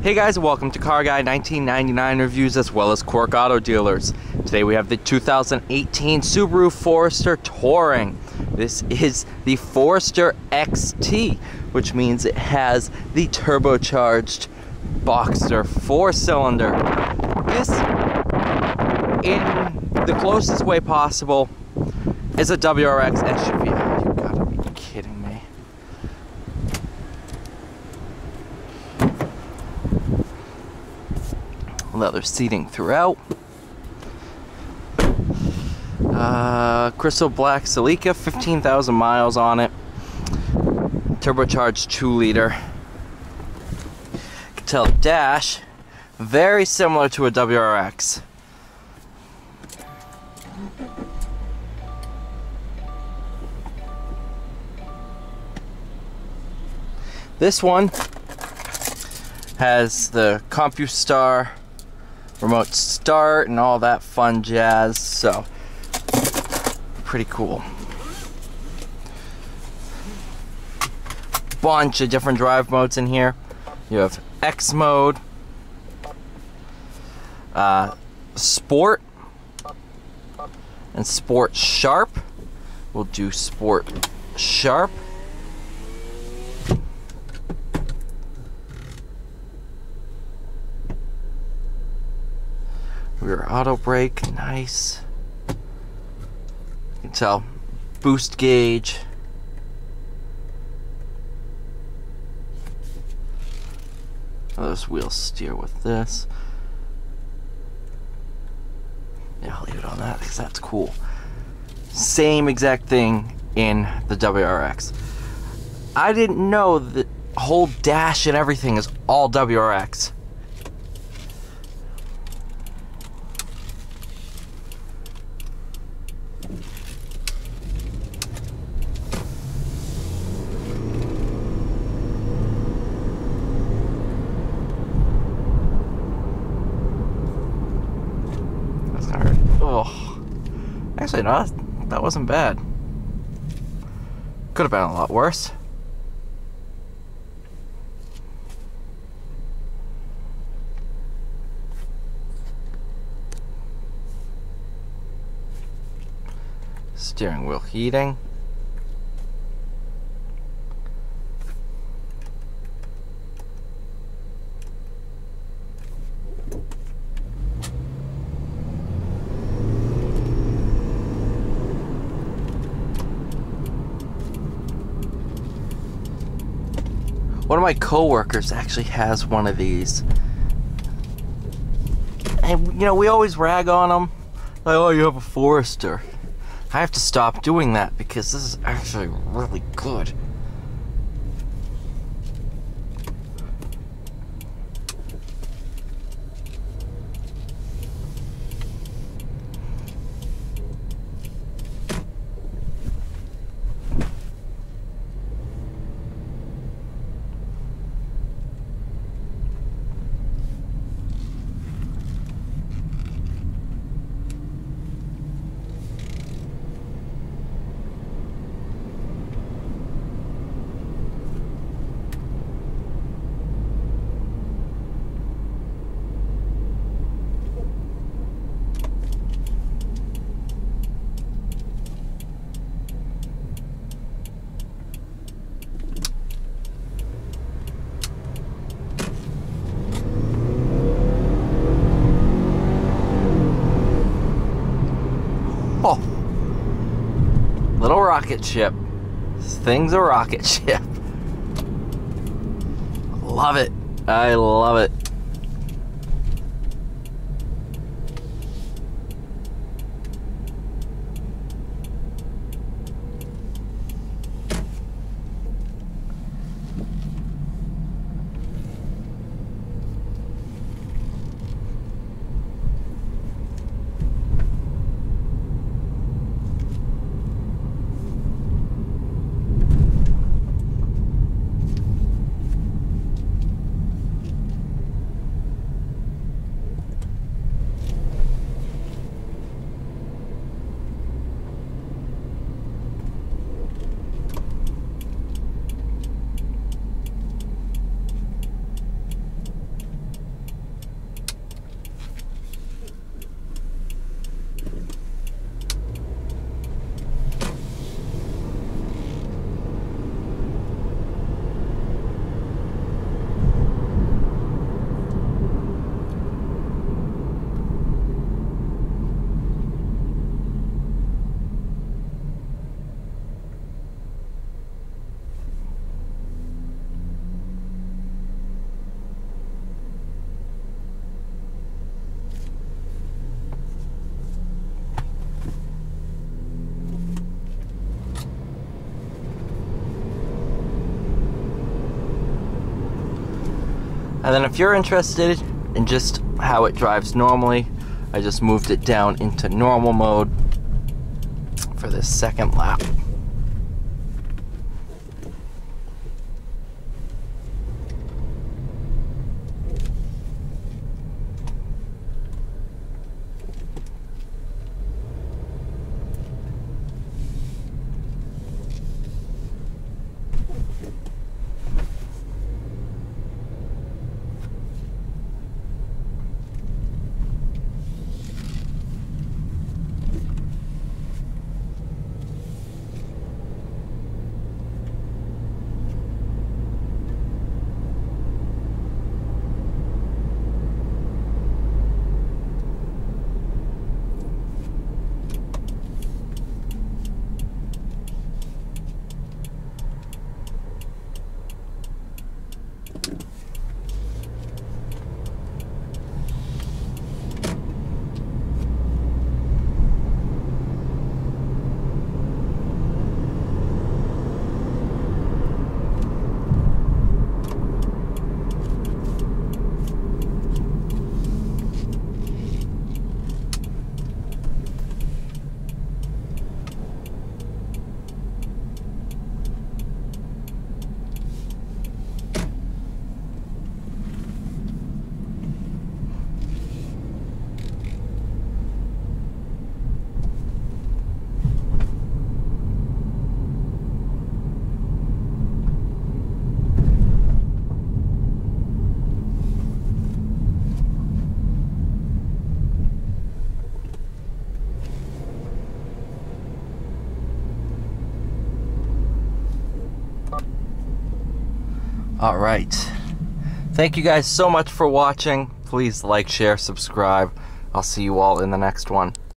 Hey guys, welcome to Car Guy 1999 reviews as well as Quirk Auto Dealers. Today we have the 2018 Subaru Forester Touring. This is the Forester XT, which means it has the turbocharged Boxster 4-cylinder. This, in the closest way possible, is a WRX SUV. You gotta be kidding me. Leather seating throughout. Crystal black Celica, 15,000 miles on it. Turbocharged 2-liter. You can tell the dash, very similar to a WRX. This one has the CompuStar remote start and all that fun jazz, so pretty cool. Bunch of different drive modes in here. You have X mode, Sport, and Sport Sharp. We'll do Sport Sharp. Rear auto brake, nice. You can tell, boost gauge. Those wheels steer with this. Yeah, I'll leave it on that because that's cool. Same exact thing in the WRX. I didn't know that whole dash and everything is all WRX. Oh, actually, no, that wasn't bad. Could have been a lot worse. Steering wheel heating. One of my co-workers actually has one of these. And, you know, we always rag on them. Like, oh, you have a Forester. I have to stop doing that because this is actually really good. Oh, little rocket ship. This thing's a rocket ship. Love it. I love it. And then if you're interested in just how it drives normally, I just moved it down into normal mode for this second lap. All right. Thank you guys so much for watching. Please like, share, subscribe. I'll see you all in the next one.